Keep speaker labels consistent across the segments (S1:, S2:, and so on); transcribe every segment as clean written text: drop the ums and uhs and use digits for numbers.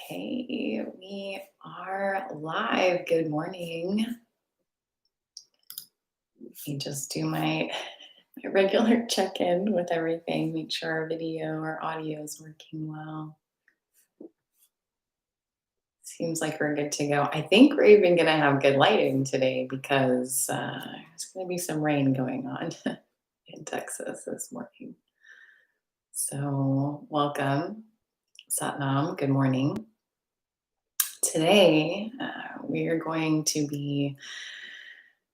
S1: Okay, we are live. Good morning. Let me just do my regular check-in with everything, make sure our video or audio is working well. Seems like we're good to go. I think we're even going to have good lighting today because there's going to be some rain going on in Texas this morning. So, welcome, Satnam. Good morning. Today, we are going to be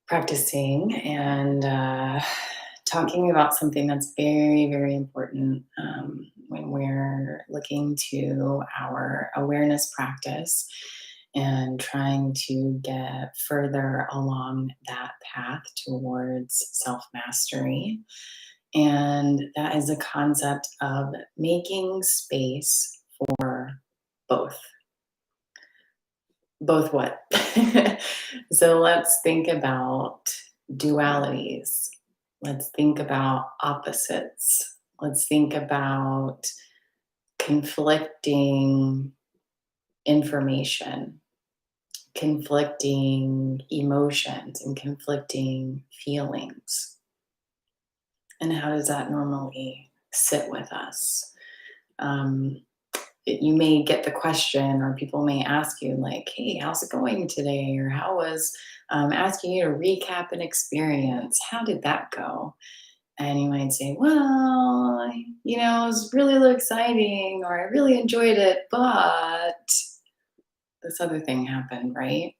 S1: practicing and talking about something that's very, very important when we're looking to our awareness practice and trying to get further along that path towards self mastery. And that is a concept of making space for both. Both what? So let's think about dualities. Let's think about opposites. Let's think about conflicting information, conflicting emotions, and conflicting feelings. And how does that normally sit with us? You may get the question, or people may ask you, like, hey, how's it going today? Or how was asking you to recap an experience? How did that go? And you might say, well, it was really exciting, or I really enjoyed it, but this other thing happened, right?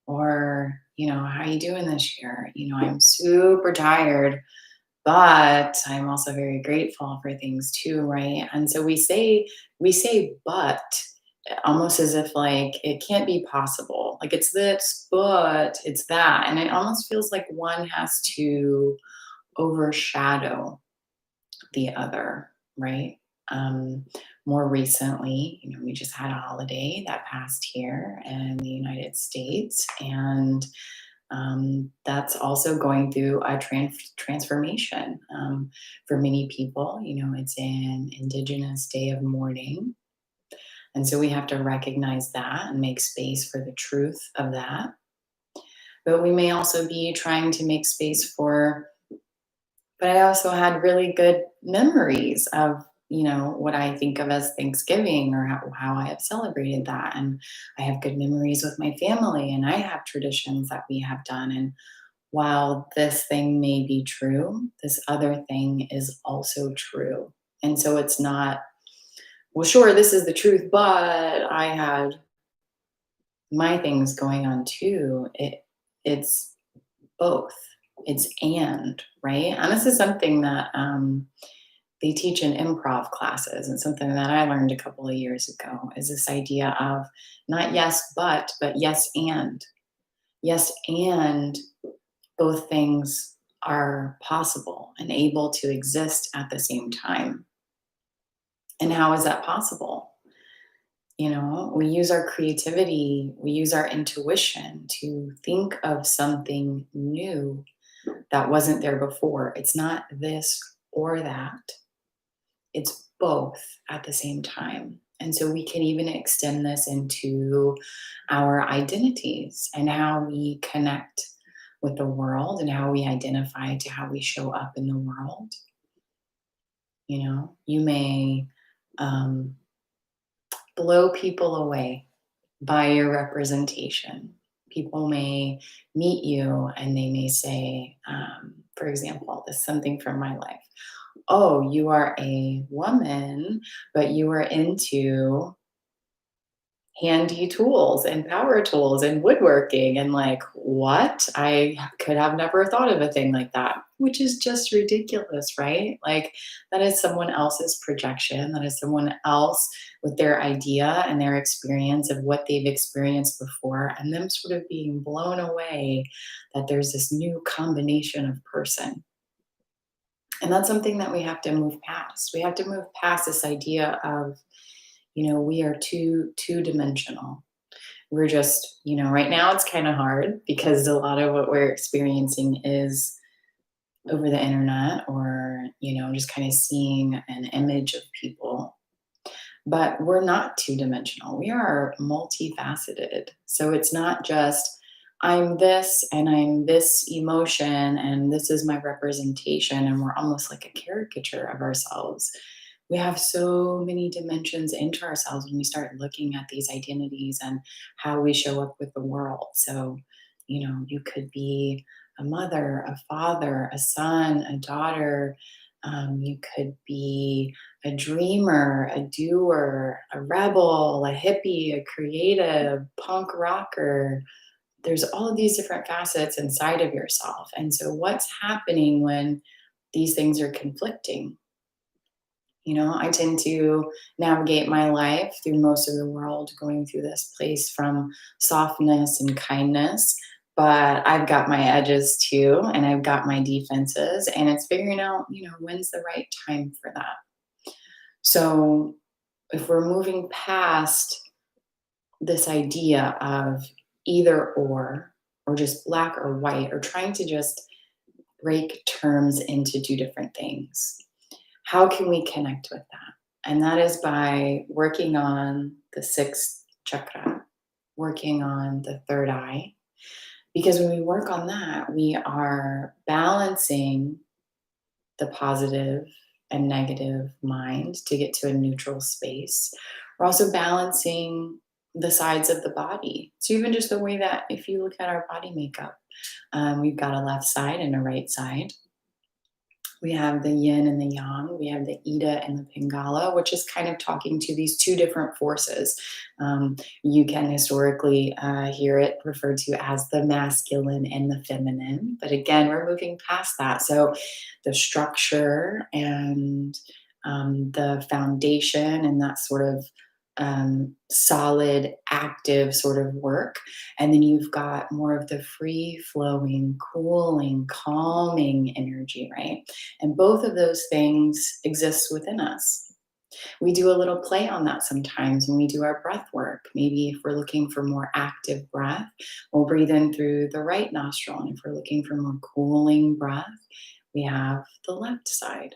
S1: Or, how you doing this year? I'm super tired, but I'm also very grateful for things too, right? And so we say but almost as if like it can't be possible. Like it's this, but it's that. And it almost feels like one has to overshadow the other, right? Um, More recently, we just had a holiday that passed here in the United States, and that's also going through a transformation. For many people, it's an Indigenous Day of Mourning. And so we have to recognize that and make space for the truth of that. But we may also be trying to make space for, but I also had really good memories of, what I think of as Thanksgiving, or how I have celebrated that. And I have good memories with my family, and I have traditions that we have done. And while this thing may be true, this other thing is also true. And so it's not, well, sure, this is the truth, but I had my things going on too. It's both. It's and, right? And this is something that they teach in improv classes, and something that I learned a couple of years ago is this idea of not yes, but yes, and. Yes, and both things are possible and able to exist at the same time. And how is that possible? We use our creativity, we use our intuition to think of something new that wasn't there before. It's not this or that, it's both at the same time. And so we can even extend this into our identities and how we connect with the world and how we identify to how we show up in the world. You may blow people away by your representation. People may meet you and they may say, for example, this is something from my life. Oh, you are a woman, but you are into handy tools and power tools and woodworking, and like, what? I could have never thought of a thing like that, which is just ridiculous, right? Like, that is someone else's projection, that is someone else with their idea and their experience of what they've experienced before, and them sort of being blown away that there's this new combination of person. And that's something that we have to move past. We have to move past this idea of, we are two-dimensional. We're just, right now it's kind of hard because a lot of what we're experiencing is over the internet, or, just kind of seeing an image of people. But we're not two-dimensional. We are multifaceted. So it's not just, I'm this and I'm this emotion and this is my representation, and we're almost like a caricature of ourselves. We have so many dimensions into ourselves when we start looking at these identities and how we show up with the world. So, you could be a mother, a father, a son, a daughter. You could be a dreamer, a doer, a rebel, a hippie, a creative, punk rocker. There's all of these different facets inside of yourself. And so, what's happening when these things are conflicting? I tend to navigate my life through most of the world going through this place from softness and kindness. But I've got my edges too, and I've got my defenses, and it's figuring out, when's the right time for that. So if we're moving past this idea of either or just black or white, or trying to just break terms into two different things, how can we connect with that? And that is by working on the sixth chakra, working on the third eye. Because when we work on that, we are balancing the positive and negative mind to get to a neutral space. We're also balancing the sides of the body. So, even just the way that if you look at our body makeup, we've got a left side and a right side. We have the yin and the yang. We have the Ida and the Pingala, which is kind of talking to these two different forces. You can historically hear it referred to as the masculine and the feminine. But again, we're moving past that. So the structure and the foundation and that sort of solid, active sort of work. And then you've got more of the free flowing, cooling, calming energy, right? And both of those things exist within us. We do a little play on that sometimes when we do our breath work. Maybe if we're looking for more active breath, we'll breathe in through the right nostril. And if we're looking for more cooling breath, we have the left side.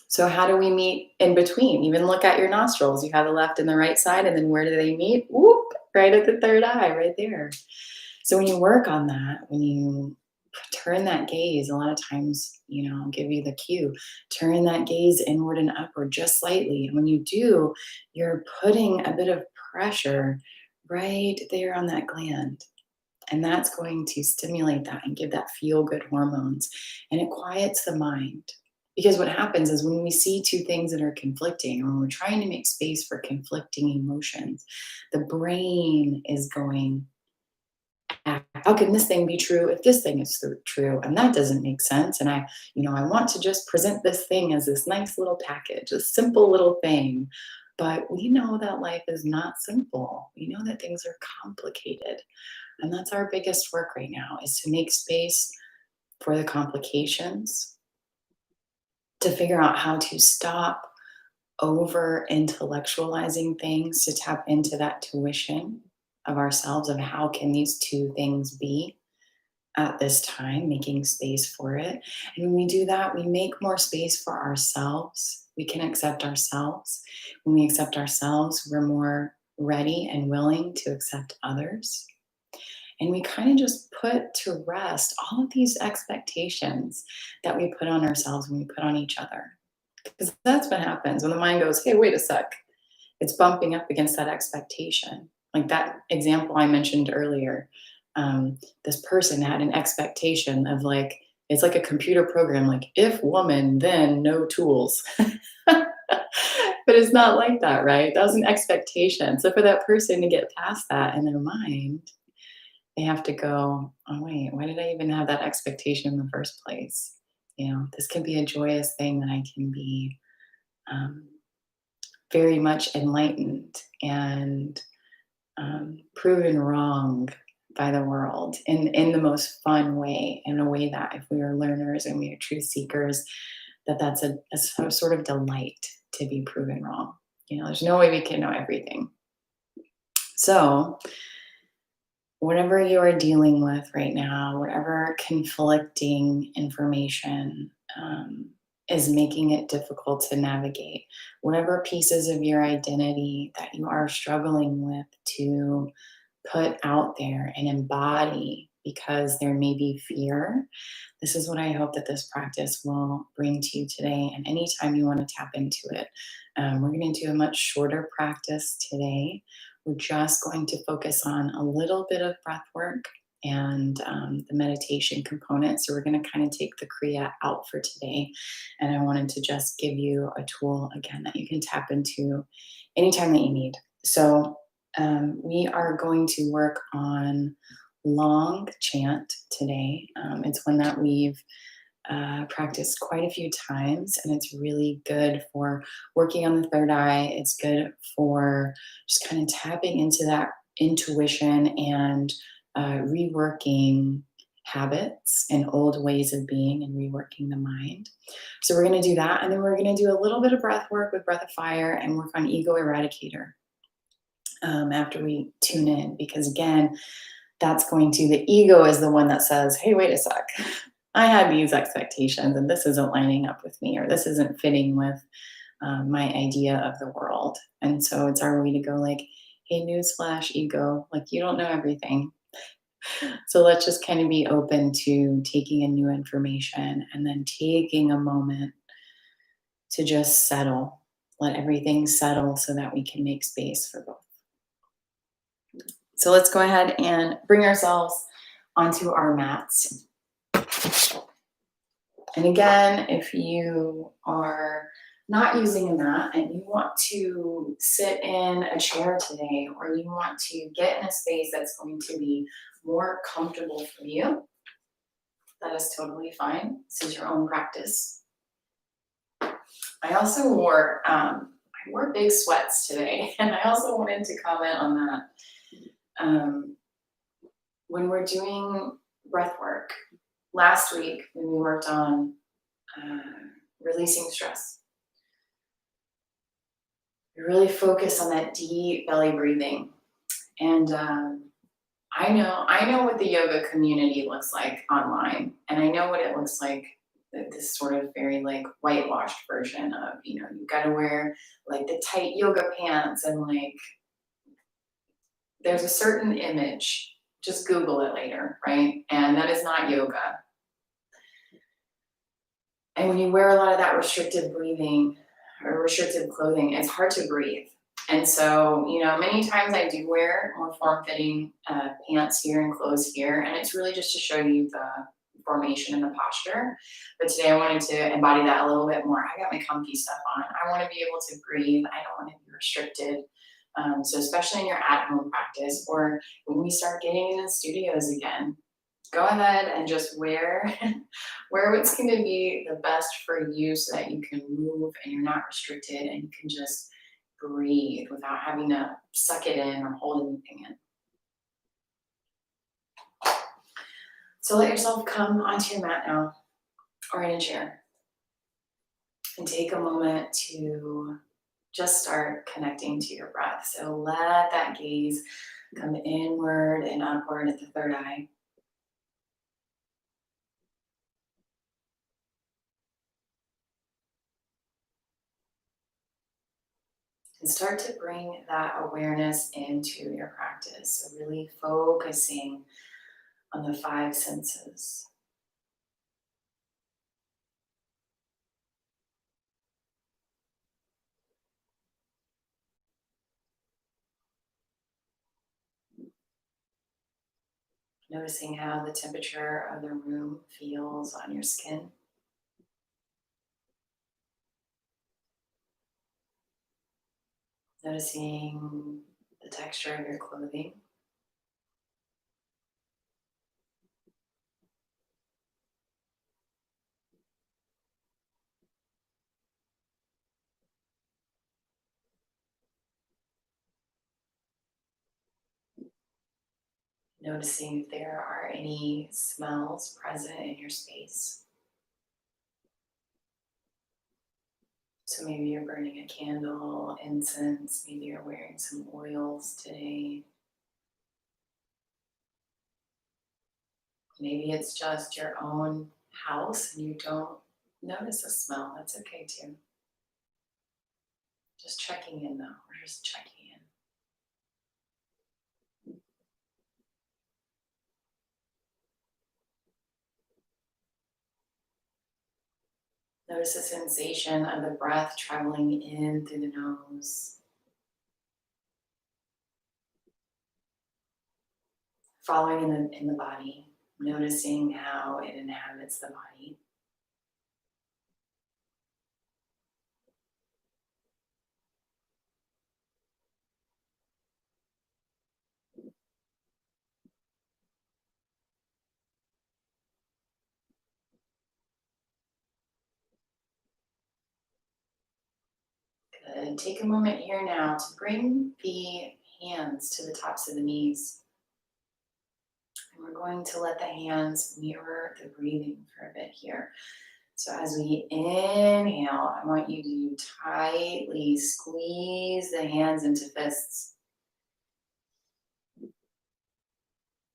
S1: So how do we meet in between? Even look at your nostrils. You have the left and the right side, and then where do they meet? Whoop, right at the third eye, right there. So when you work on that, when you turn that gaze, a lot of times, I'll give you the cue, turn that gaze inward and upward just slightly. And when you do, you're putting a bit of pressure right there on that gland. And that's going to stimulate that and give that feel good hormones. And it quiets the mind. Because what happens is when we see two things that are conflicting, or when we're trying to make space for conflicting emotions, the brain is going, how can this thing be true if this thing is true? And that doesn't make sense. And I want to just present this thing as this nice little package, a simple little thing. But we know that life is not simple. We know that things are complicated. And that's our biggest work right now, is to make space for the complications, to figure out how to stop over intellectualizing things, to tap into that tuition of ourselves of how can these two things be at this time, making space for it. And when we do that, we make more space for ourselves. We can accept ourselves. When we accept ourselves, we're more ready and willing to accept others. And we kind of just put to rest all of these expectations that we put on ourselves when we put on each other. Because that's what happens when the mind goes, hey, wait a sec. It's bumping up against that expectation. Like that example I mentioned earlier. This person had an expectation of like, it's like a computer program, like if woman, then no tools. But it's not like that, right? That was an expectation. So for that person to get past that in their mind, they have to go, oh, wait, why did I even have that expectation in the first place? This can be a joyous thing that I can be very much enlightened and proven wrong by the world in the most fun way, in a way that if we are learners and we are truth seekers, that's a sort of delight to be proven wrong. There's no way we can know everything. So whatever you are dealing with right now, whatever conflicting information, is making it difficult to navigate. Whatever pieces of your identity that you are struggling with to put out there and embody because there may be fear. This is what I hope that this practice will bring to you today. And anytime you want to tap into it, we're going to do a much shorter practice today. We're just going to focus on a little bit of breath work and the meditation component. So we're going to kind of take the Kriya out for today. And I wanted to just give you a tool again that you can tap into anytime that you need. So we are going to work on long chant today. It's one that we've practiced quite a few times, and it's really good for working on the third eye. It's good for just kind of tapping into that intuition and reworking habits and old ways of being and reworking the mind. So we're going to do that, and then we're going to do a little bit of breath work with Breath of Fire and work on Ego Eradicator after we tune in, because again, that's going to, the ego is the one that says, hey, wait a sec, I had these expectations and this isn't lining up with me, or this isn't fitting with my idea of the world. And so it's our way to go like, hey, newsflash, ego, like you don't know everything. So let's just kind of be open to taking in new information and then taking a moment to just settle, let everything settle so that we can make space for both. So let's go ahead and bring ourselves onto our mats. And again, if you are not using a mat and you want to sit in a chair today, or you want to get in a space that's going to be more comfortable for you, that is totally fine. This is your own practice. I also wore big sweats today, and I also wanted to comment on that. When we're doing breath work, last week when we worked on releasing stress, we really focus on that deep belly breathing. And I know what the yoga community looks like online, and I know what it looks like, this sort of very like whitewashed version of, you got to wear like the tight yoga pants, and like there's a certain image. Just Google it later, right? And that is not yoga. And when you wear a lot of that restrictive breathing or restrictive clothing, it's hard to breathe. And so, many times I do wear more form-fitting pants here and clothes here, and it's really just to show you the formation and the posture. But today I wanted to embody that a little bit more. I got my comfy stuff on. I want to be able to breathe. I don't want to be restricted. So especially in your at-home practice, or when we start getting into studios again, go ahead and just wear what's going to be the best for you, so that you can move and you're not restricted and you can just breathe without having to suck it in or hold anything in. So let yourself come onto your mat now, or in a chair, and take a moment to just start connecting to your breath. So let that gaze come inward and upward at the third eye. And start to bring that awareness into your practice. So really focusing on the five senses. Noticing how the temperature of the room feels on your skin. Noticing the texture of your clothing. Noticing if there are any smells present in your space. So maybe you're burning a candle, incense, maybe you're wearing some oils today. Maybe it's just your own house and you don't Notice the smell. That's okay too. Just checking in though. We're just checking in. Notice the sensation of the breath traveling in through the nose, following in the body, noticing how it inhabits the body. Good. Take a moment here now to bring the hands to the tops of the knees. And we're going to let the hands mirror the breathing for a bit here. So as we inhale, I want you to tightly squeeze the hands into fists.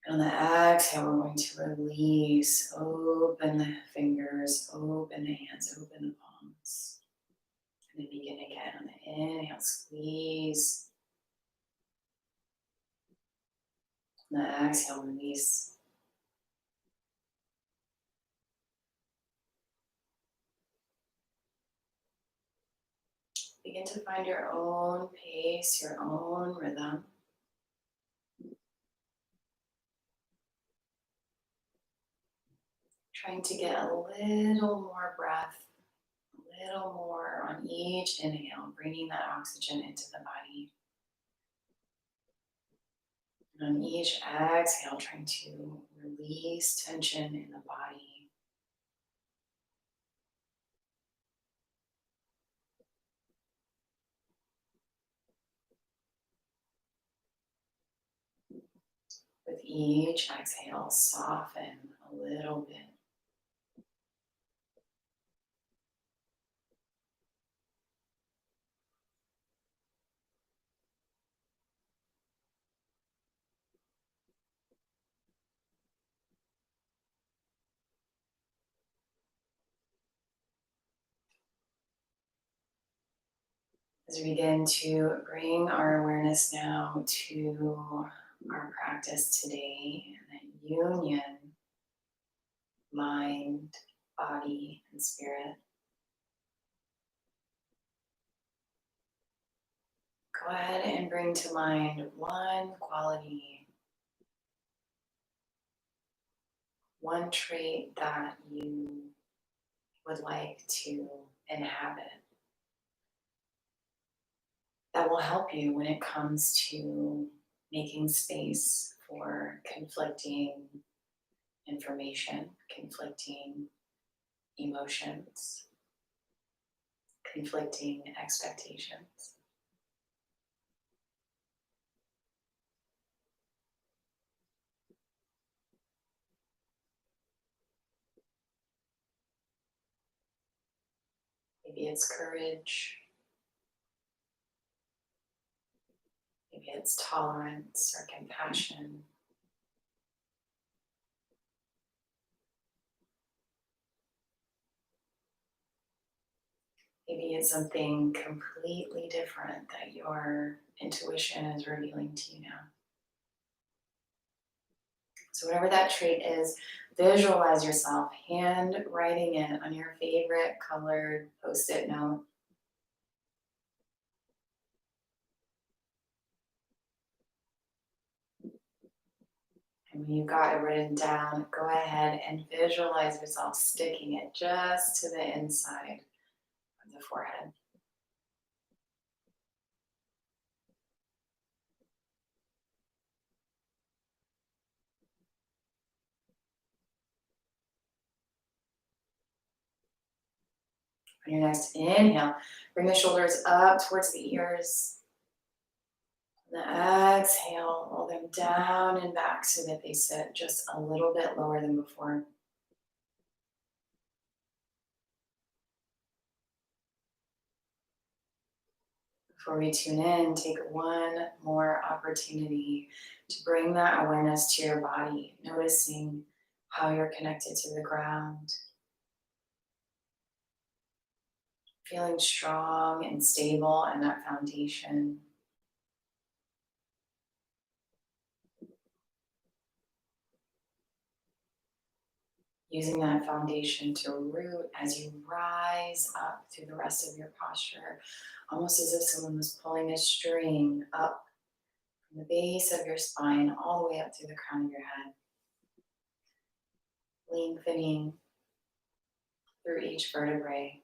S1: And on the exhale, we're going to release, open the fingers, open the hands, open the palms. And then begin again on the inhale, squeeze. On the exhale, release. Begin to find your own pace, your own rhythm. Trying to get a little more breath, a little more on each inhale, bringing that oxygen into the body. And on each exhale, trying to release tension in the body. With each exhale, soften a little bit. As we begin to bring our awareness now to our practice today, and that union, mind, body, and spirit. Go ahead and bring to mind one quality, one trait that you would like to inhabit that will help you when it comes to making space for conflicting information, conflicting emotions, conflicting expectations. Maybe it's courage, maybe it's tolerance or compassion. Maybe it's something completely different that your intuition is revealing to you now. So whatever that trait is, visualize yourself hand writing it on your favorite colored Post-it note. And when you've got it written down, go ahead and visualize yourself sticking it just to the inside of the forehead. On your next inhale, bring the shoulders up towards the ears. On the exhale, roll them down and back so that they sit just a little bit lower than before. Before we tune in, take one more opportunity to bring that awareness to your body, noticing how you're connected to the ground. Feeling strong and stable in that foundation. Using that foundation to root as you rise up through the rest of your posture, almost as if someone was pulling a string up from the base of your spine all the way up through the crown of your head, lengthening through each vertebrae,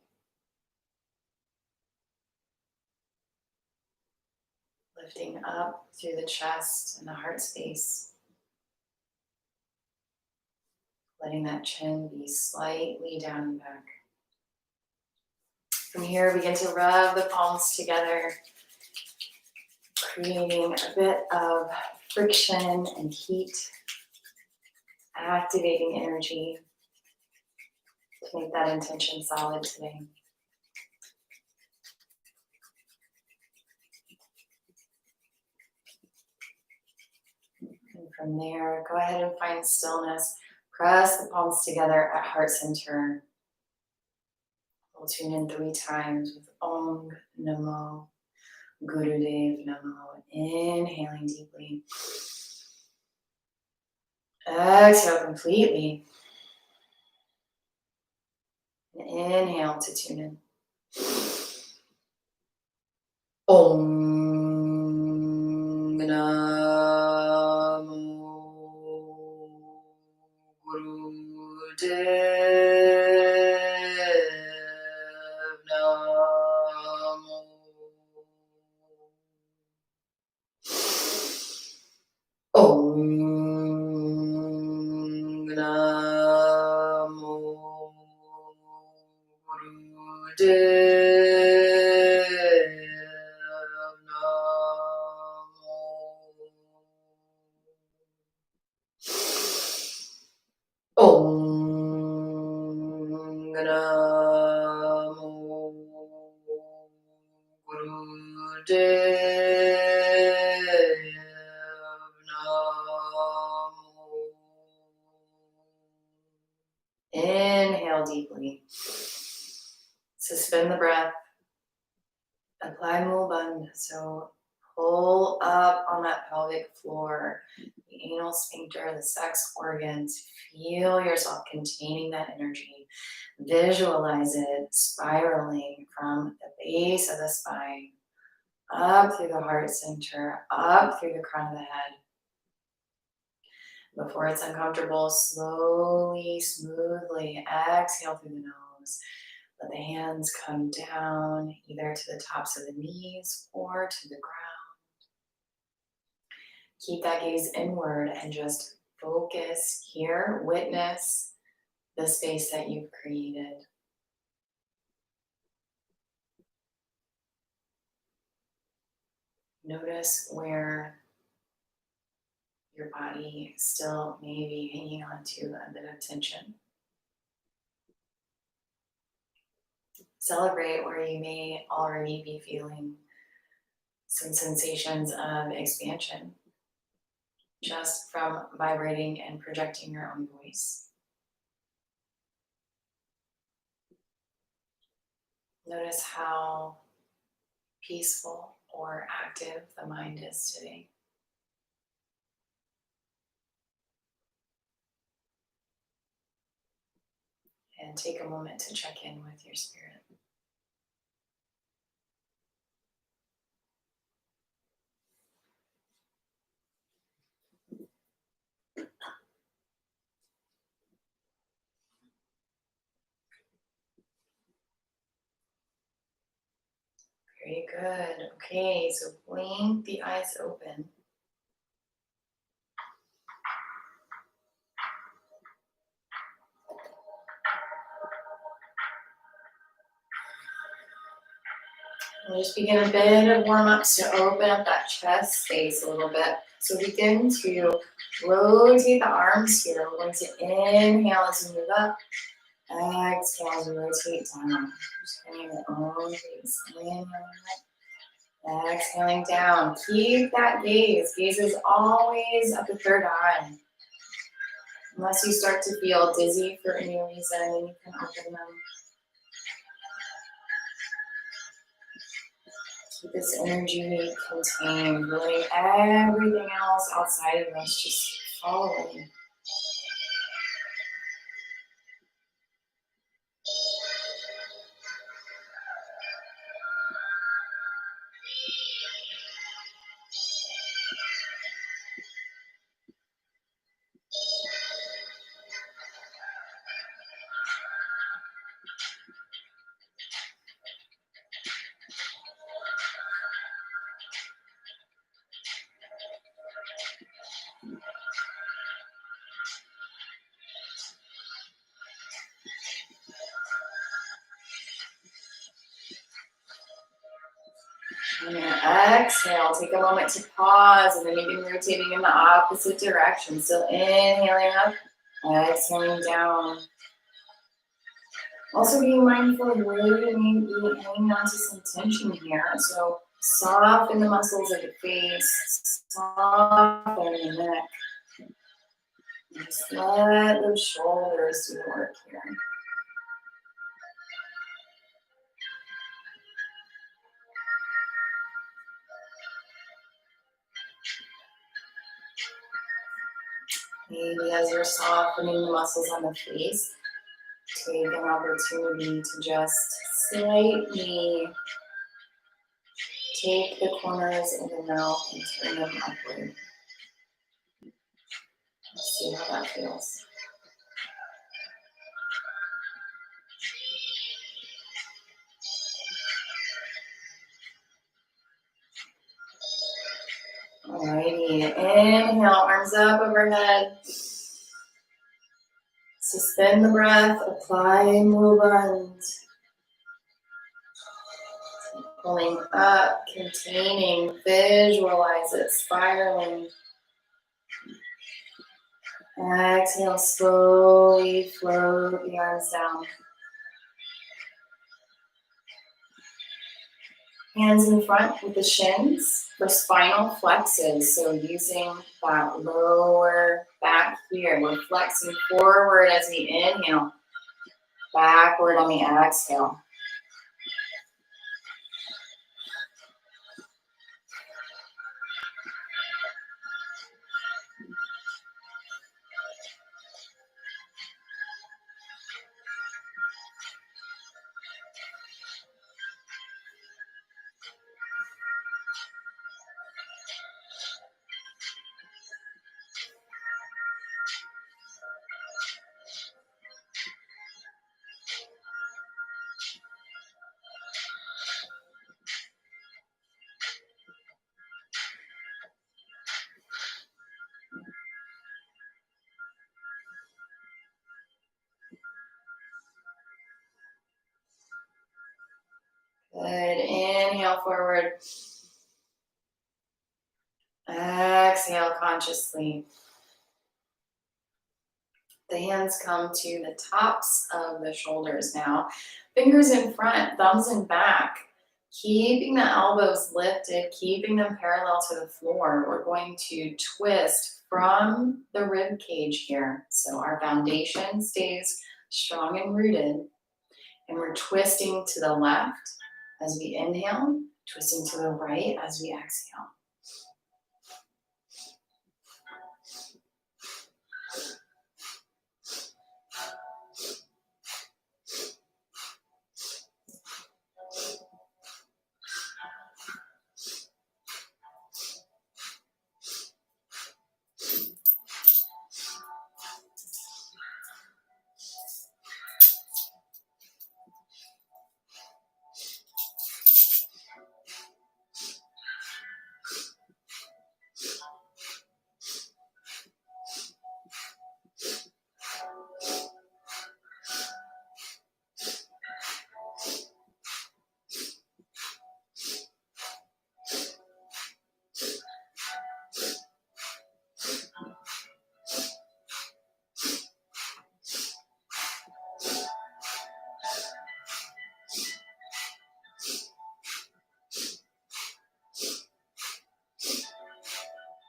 S1: lifting up through the chest and the heart space, letting that chin be slightly down and back. From here, begin to rub the palms together, creating a bit of friction and heat, activating energy to make that intention solid today. And from there, go ahead and find stillness. Press the palms together at heart center. We'll tune in 3 times with Ong Namo Gurudev Namo. Inhaling deeply. Exhale completely. And inhale to tune in. Om Namo Gurudev Namo. Om Namo Gurudev Namo. Om Namo Gurudev Namo. Inhale deeply. Suspend the breath. Apply Mulband. So pull up on that pelvic floor, the anal sphincter, the sex organs. Feel yourself containing that energy. Visualize it spiraling from the base of the spine, up through the heart center, up through the crown of the head. Before it's uncomfortable, slowly, smoothly exhale through the nose. Let the hands come down either to the tops of the knees or to the ground. Keep that gaze inward and just focus here. Witness the space that you've created. Notice where your body still may be hanging on to a bit of tension. Celebrate where you may already be feeling some sensations of expansion just from vibrating and projecting your own voice. Notice how peaceful or active the mind is today. And take a moment to check in with your spirit. Very good. Okay, so blink the eyes open. We'll just begin a bit of warm-ups to open up that chest space a little bit. So begin to rotate the arms here. We're going to inhale as we move up. Exhale as we rotate down. Just getting your own pace. Inhaling up. Exhaling down. Keep that gaze. Gaze is always at the third eye. Unless you start to feel dizzy for any reason, then you can open them. Keep this energy contained, letting everything else outside of us just fall away. And then exhale, take a moment to pause and then begin rotating in the opposite direction. So inhaling up, exhaling down. Also being mindful of where you may be hanging on to some tension here. So soften the muscles of the face, soften the neck. Just let those shoulders do the work here. Maybe as you're softening the muscles on the face, take an opportunity to just slightly take the corners of the mouth and turn them upward. Let's see how that feels. Alrighty, inhale, arms up overhead. Suspend the breath, apply movement. Pulling up, containing, visualize it, spiraling. Exhale, slowly float the arms down. Hands in front with the shins for spinal flexes. So using that lower back here. We're flexing forward as we inhale, backward on the exhale. Good. Inhale forward. Exhale consciously. The hands come to the tops of the shoulders now. Fingers in front, thumbs in back. Keeping the elbows lifted, keeping them parallel to the floor. We're going to twist from the rib cage here. So our foundation stays strong and rooted. And we're twisting to the left as we inhale, twisting to the right as we exhale.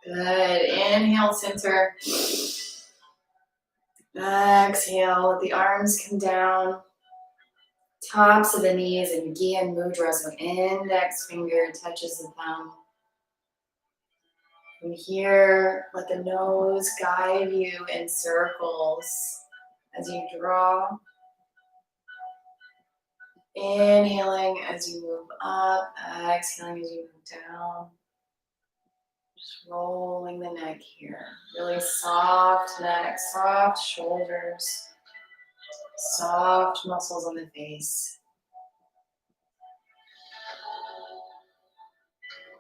S1: Good. Inhale, center. Exhale, let the arms come down. Tops of the knees and Gyan Mudra, so index finger touches the thumb. From here, let the nose guide you in circles as you draw. Inhaling as you move up, exhaling as you move down. Just rolling the neck here. Really soft neck, soft shoulders, soft muscles on the face.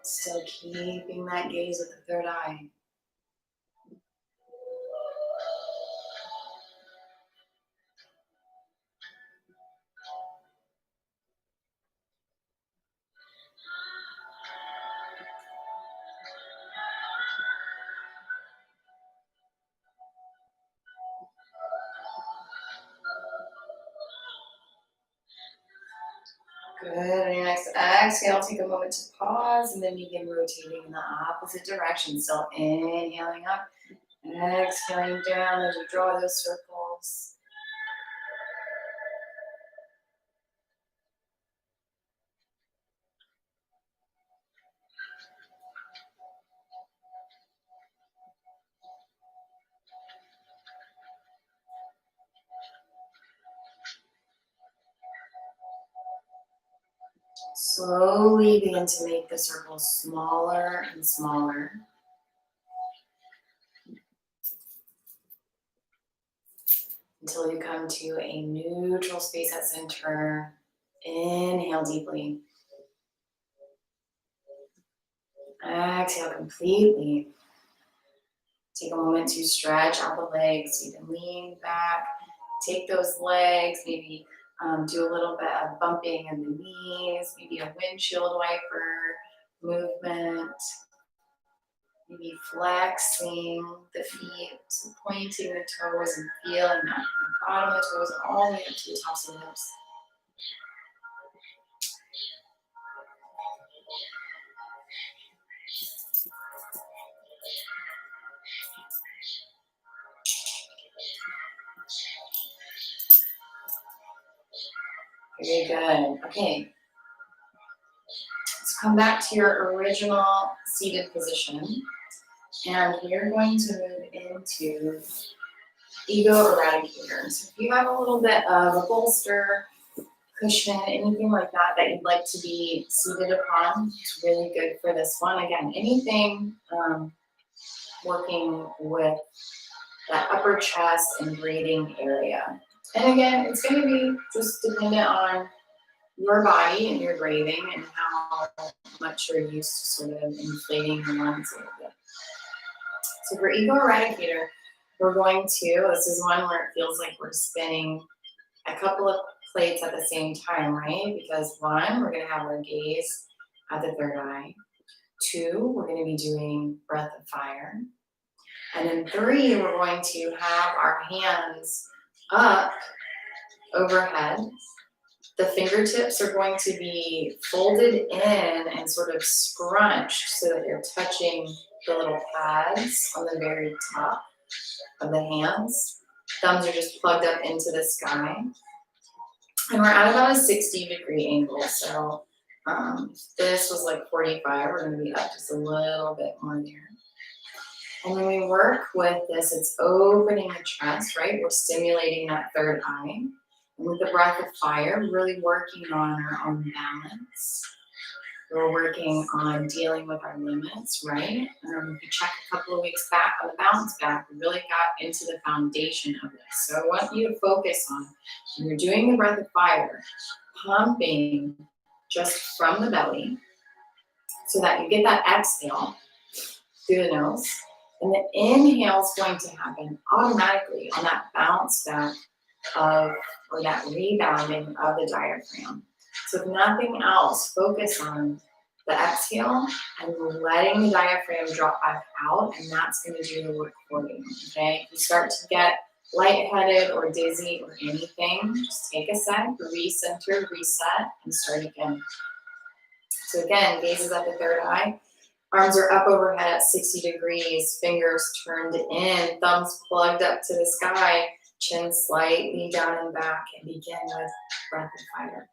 S1: Still keeping that gaze at the third eye. Good. On your next exhale, take a moment to pause and then begin rotating in the opposite direction. Still inhaling up, exhaling down as you draw those circles. Slowly begin to make the circles smaller and smaller. Until you come to a neutral space at center. Inhale deeply. Exhale completely. Take a moment to stretch out the legs. You can lean back, take those legs, maybe do a little bit of bumping in the knees, maybe a windshield wiper movement, maybe flexing the feet, so pointing the toes and feeling that from the bottom of the toes all the way up to the tops of the hips. Very good. Okay. Let's come back to your original seated position. And we're going to move into ego eradicator. So if you have a little bit of a bolster, cushion, anything like that that you'd like to be seated upon, it's really good for this one. Again, anything working with that upper chest and breathing area. And again, it's going to be just dependent on your body and your breathing and how much you're used to sort of inflating the lungs a little bit. So for ego eradicator, we're going to, this is one where it feels like we're spinning a couple of plates at the same time, right? Because one, we're going to have our gaze at the third eye. Two, we're going to be doing breath of fire. And then three, we're going to have our hands up overhead. The fingertips are going to be folded in and sort of scrunched so that they're touching the little pads on the very top of the hands. Thumbs are just plugged up into the sky. And we're at about a 60-degree angle. So if this was like 45, we're going to be up just a little bit more there. And when we work with this, it's opening the chest, right? We're stimulating that third eye. And with the breath of fire, we're really working on our own balance. We're working on dealing with our limits, right? If you check a couple of weeks back on the bounce back, we really got into the foundation of this. So I want you to focus on, when you're doing the breath of fire, pumping just from the belly so that you get that exhale through the nose. And the inhale is going to happen automatically on that bounce back of, or that rebounding of the diaphragm. So if nothing else, focus on the exhale and letting the diaphragm drop back out, and that's going to do the recording, okay? If you start to get lightheaded or dizzy or anything, just take a sec, recenter, reset, and start again. So again, gaze is at the third eye. Arms are up overhead at 60 degrees, fingers turned in, thumbs plugged up to the sky. Chin slightly down and back, and begin with breath and fire.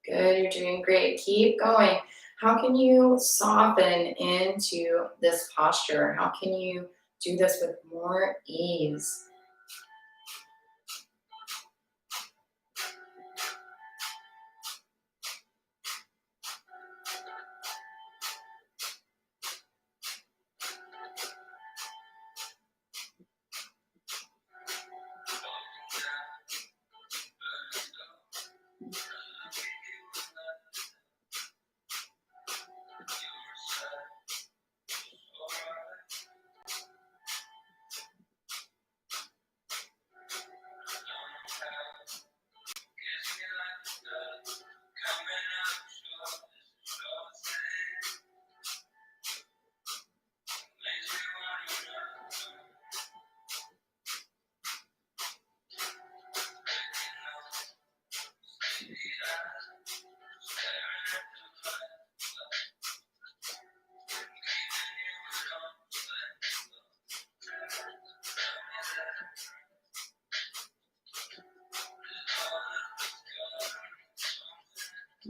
S1: Good, you're doing great. Keep going. How can you soften into this posture? How can you do this with more ease?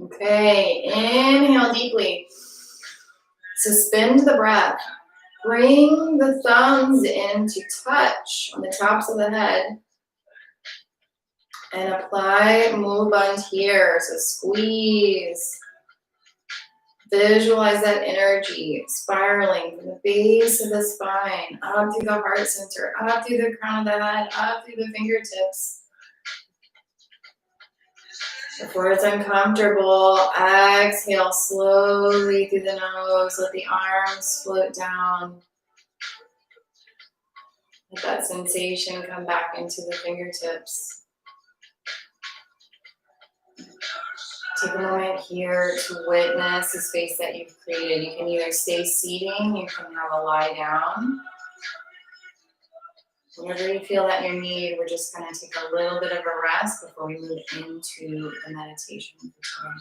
S1: Okay, inhale deeply. Suspend the breath. Bring the thumbs into touch on the tops of the head. And apply Mudband here. So squeeze. Visualize that energy spiraling from the base of the spine, up through the heart center, up through the crown of the head, up through the fingertips. Before it's uncomfortable, exhale slowly through the nose. Let the arms float down. Let that sensation come back into the fingertips. Take a moment here to witness the space that you've created. You can either stay seating, you can have a lie down. Whenever you feel that you need, we're just going to take a little bit of a rest before we move into the meditation for today.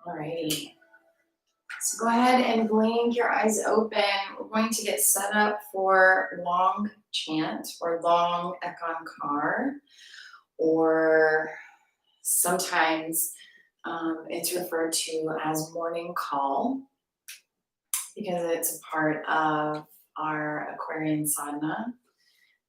S1: Alrighty. So go ahead and blink your eyes open. We're going to get set up for long chant or long Ong Kar, or sometimes it's referred to as morning call because it's a part of our Aquarian sadhana.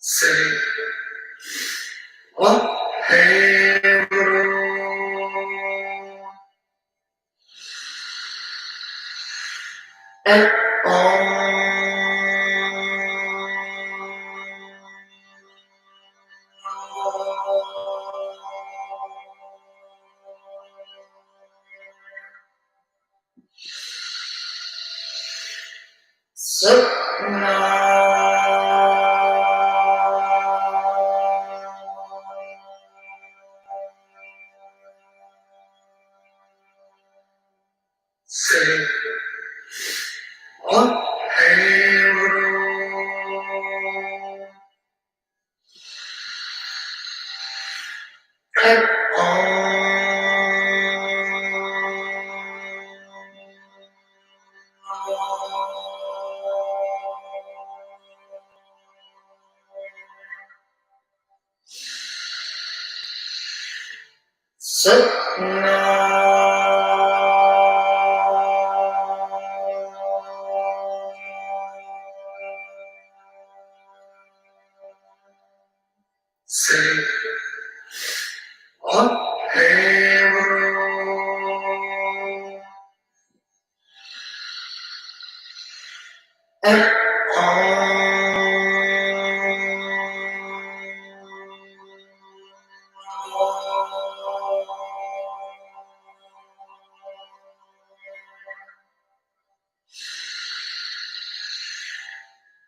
S2: Siri, Wahe Guru.
S1: and Om. Sutna. Sri Wahe Guru and Sutna. Sri Wahe Guru and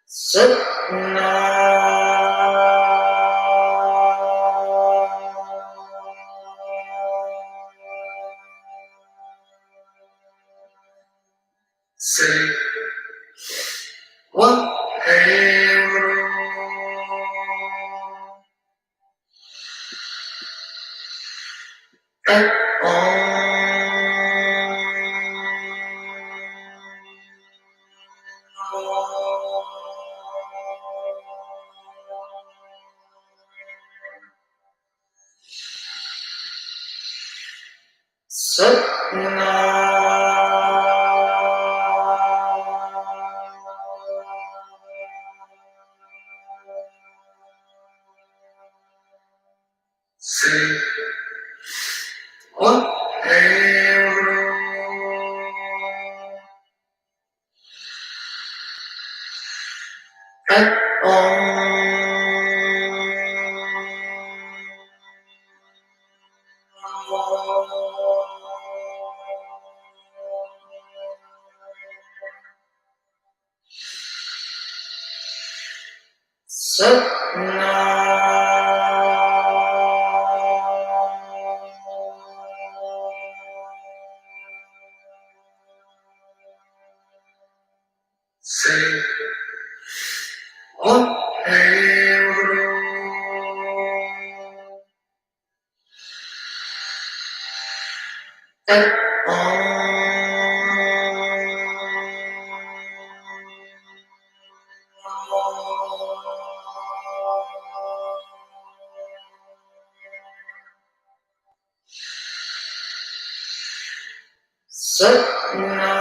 S1: Sutna. Sri Wahe Guru and Sutna. Sri Wahe Guru and Sutna. Sri Wahe Guru and Sutna.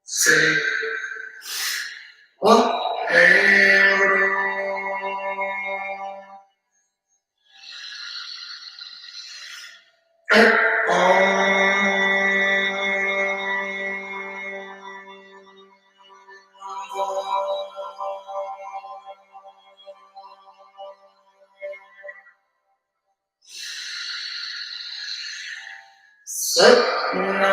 S1: Sri Wahe Guru and Sutna.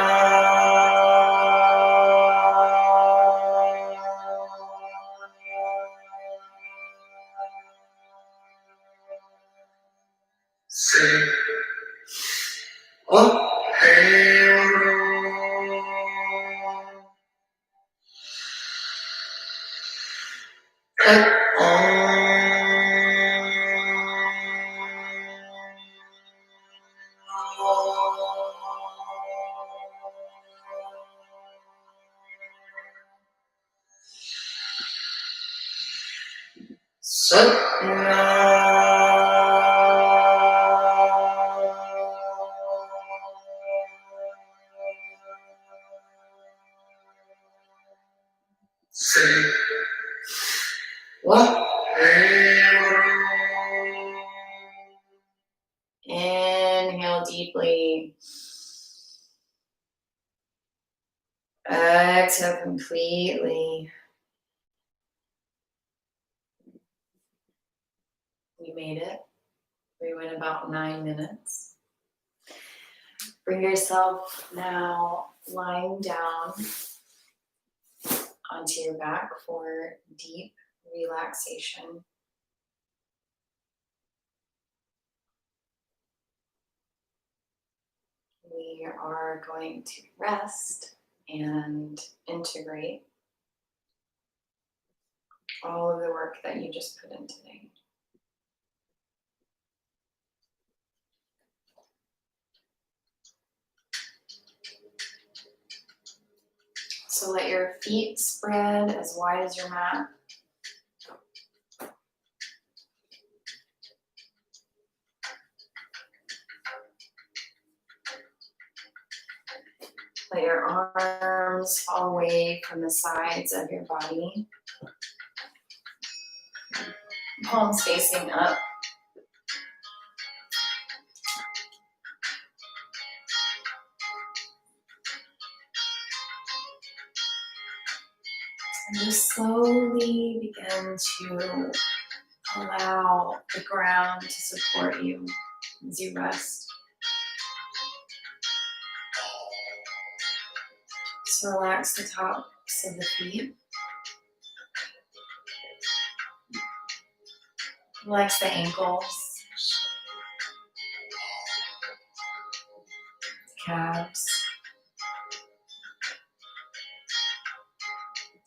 S1: Sri Wahe Guru and Sutna. Sri Wahe Guru deeply. Exhale completely. You made it. We went about 9 minutes. Bring yourself now lying down onto your back for deep relaxation. We are going to rest and integrate all of the work that you just put in today. So let your feet spread as wide as your mat. Let your arms fall away from the sides of your body. Palms facing up. And just slowly begin to allow the ground to support you as you rest. So relax the tops of the feet. Relax the ankles, calves,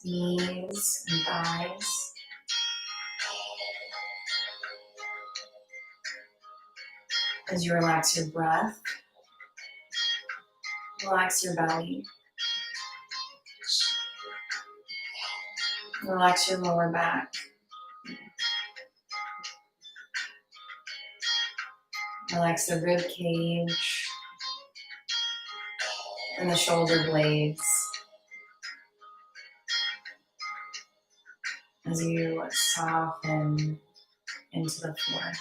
S1: knees and thighs. As you relax your breath, relax your belly. Relax your lower back. Relax the rib cage and the shoulder blades as you soften into the floor.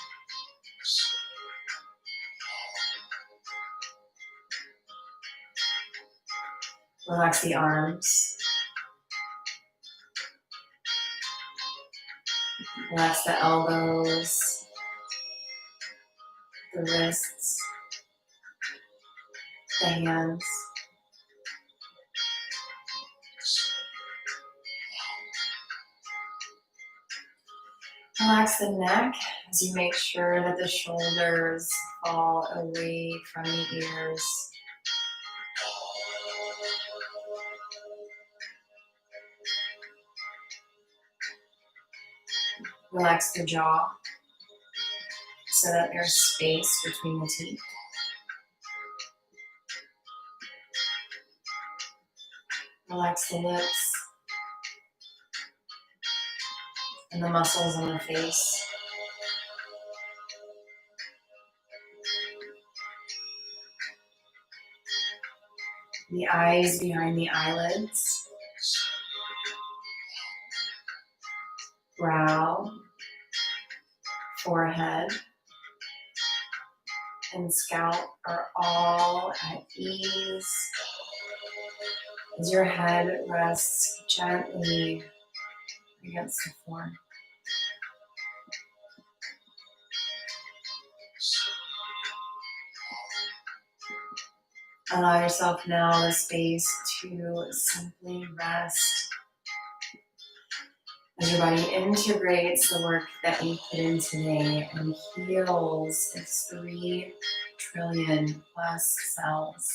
S1: Relax the arms. Relax the elbows, the wrists, the hands. Relax the neck as you make sure that the shoulders fall away from the ears. Relax the jaw so that there's space between the teeth. Relax the lips and the muscles on the face. The eyes behind the eyelids. Brow, forehead, and scalp are all at ease as your head rests gently against the floor. Allow yourself now the space to simply rest as your body integrates the work that you put in today and heals its 3 trillion plus cells.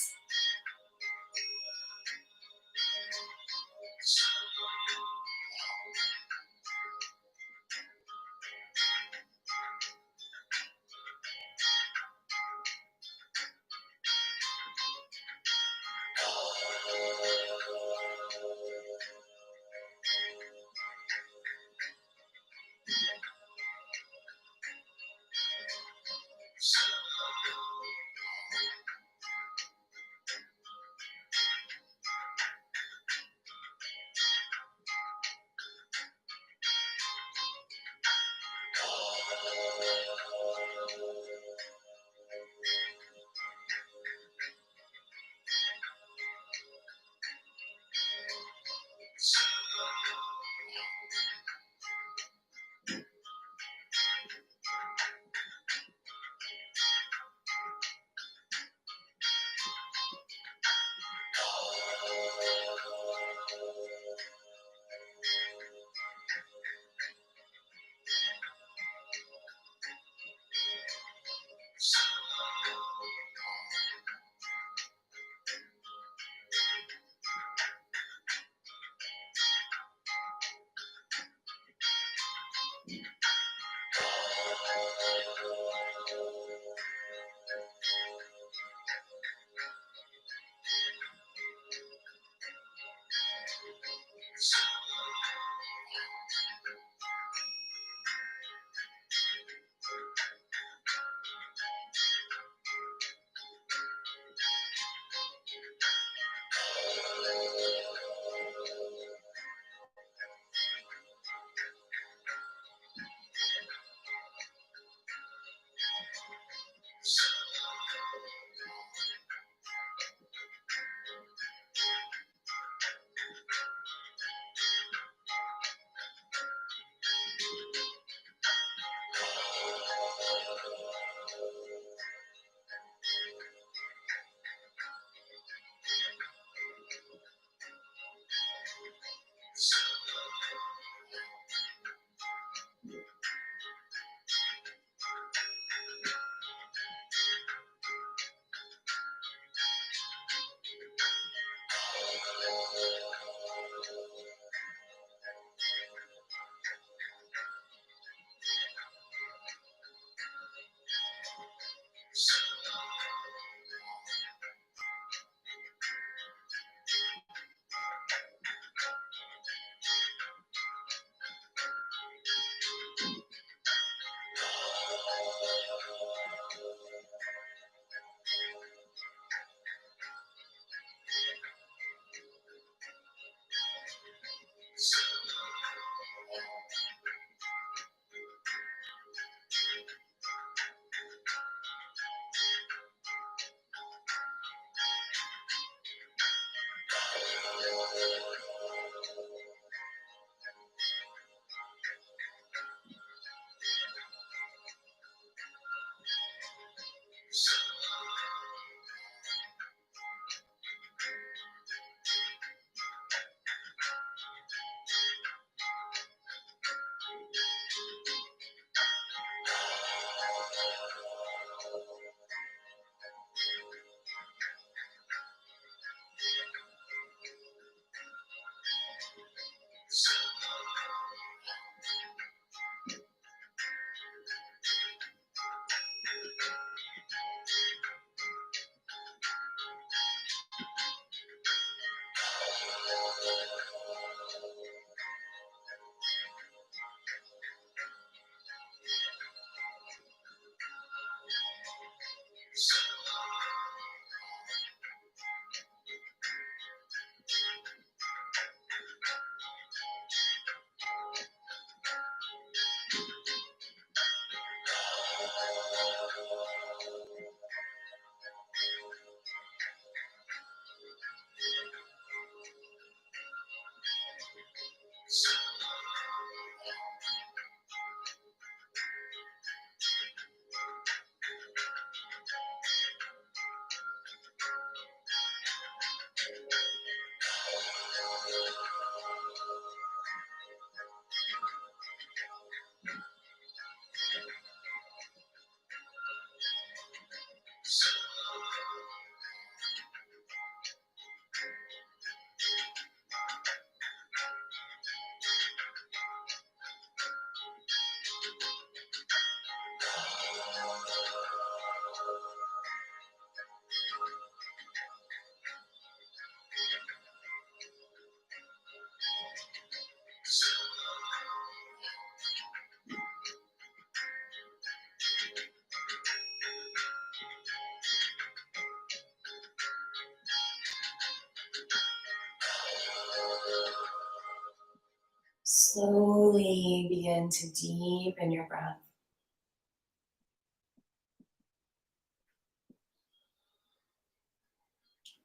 S1: Slowly begin to deepen your breath.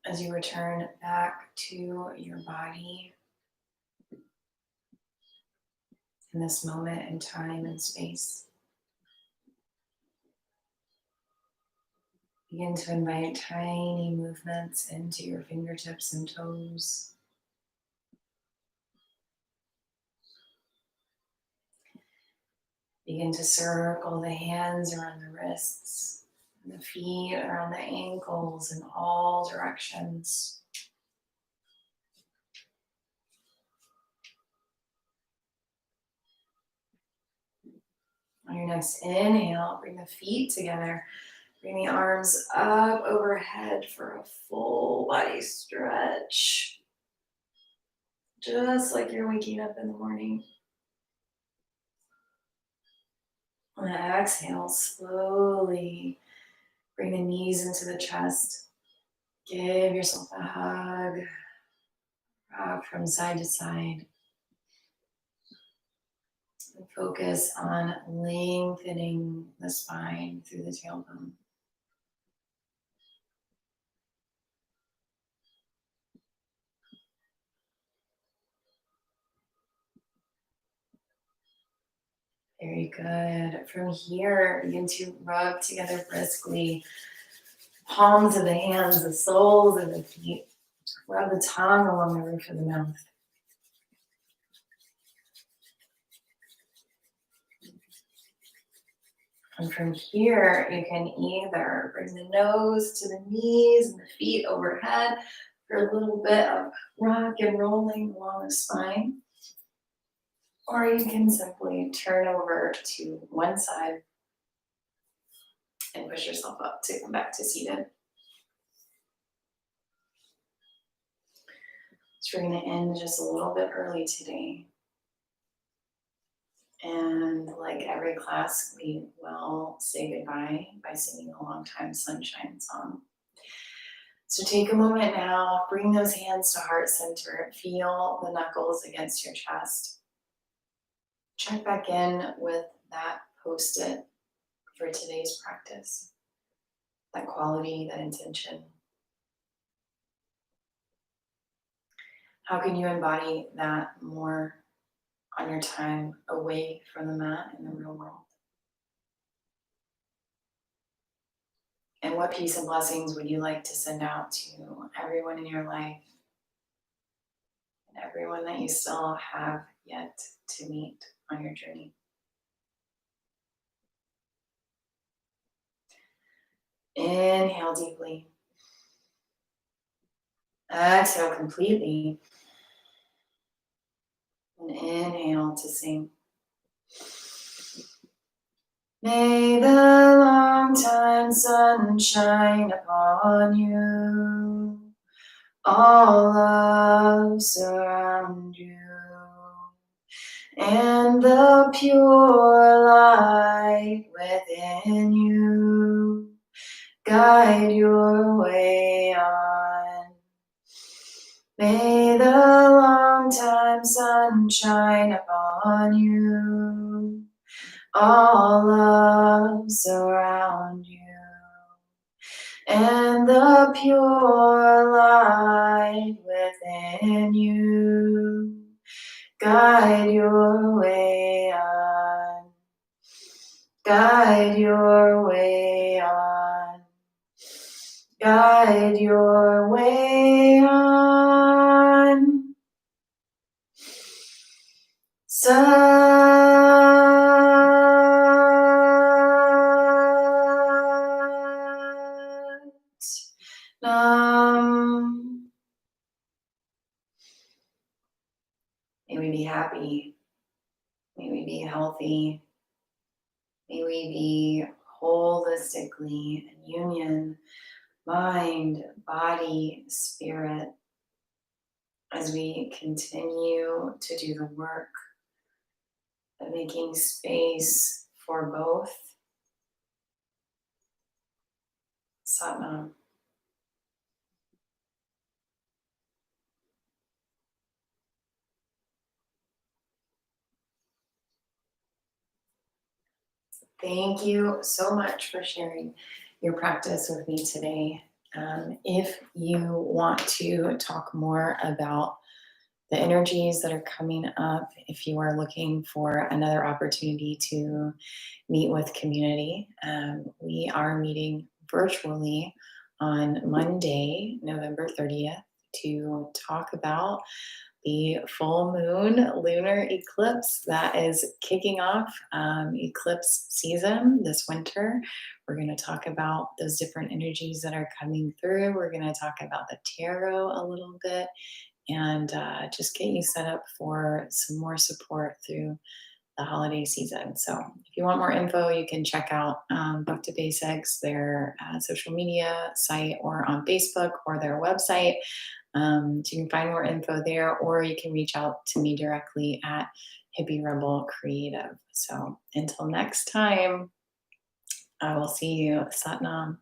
S1: As you return back to your body in this moment in time and space, begin to invite tiny movements into your fingertips and toes. Begin to circle the hands around the wrists, and the feet around the ankles in all directions. On your next inhale, bring the feet together. Bring the arms up overhead for a full body stretch. Just like you're waking up in the morning. On the exhale, slowly bring the knees into the chest. Give yourself a hug. Rock from side to side. And focus on lengthening the spine through the tailbone. Very good. From here, begin to rub together briskly. Palms of the hands, the soles of the feet. Rub the tongue along the roof of the mouth. And from here, you can either bring the nose to the knees and the feet overhead for a little bit of rock and rolling along the spine. Or you can simply turn over to one side and push yourself up to come back to seated. So we're going to end just a little bit early today. And like every class, we will say goodbye by singing a long time sunshine song. So take a moment now, bring those hands to heart center, feel the knuckles against your chest. Check back in with that post-it for today's practice, that quality, that intention. How can you embody that more on your time away from the mat in the real world? And what peace and blessings would you like to send out to everyone in your life and everyone that you still have yet to meet on your journey? Inhale deeply. Exhale completely. And inhale to sink. May the long time sun shine upon you. All love surround you. And the pure light within you guide your way on. May the long time sun shine upon you. All love surround you. And the pure light within you guide your way on. Guide your way on. Guide your way on. Nam. May we be happy. May we be healthy. May we be holistically in union, mind, body, spirit, as we continue to do the work of making space for both. Satnam. Thank you so much for sharing your practice with me today. If you want to talk more about the energies that are coming up, if you are looking for another opportunity to meet with community, we are meeting virtually on Monday, November 30th, to talk about the full moon lunar eclipse that is kicking off eclipse season this winter. We're going to talk about those different energies that are coming through. We're going to talk about the tarot a little bit and just get you set up for some more support through the holiday season. So if you want more info, you can check out Book to Basics, their social media site, or on Facebook or their website. So you can find more info there, or you can reach out to me directly at Hippie Rebel Creative. So until next time, I will see you. Satnam.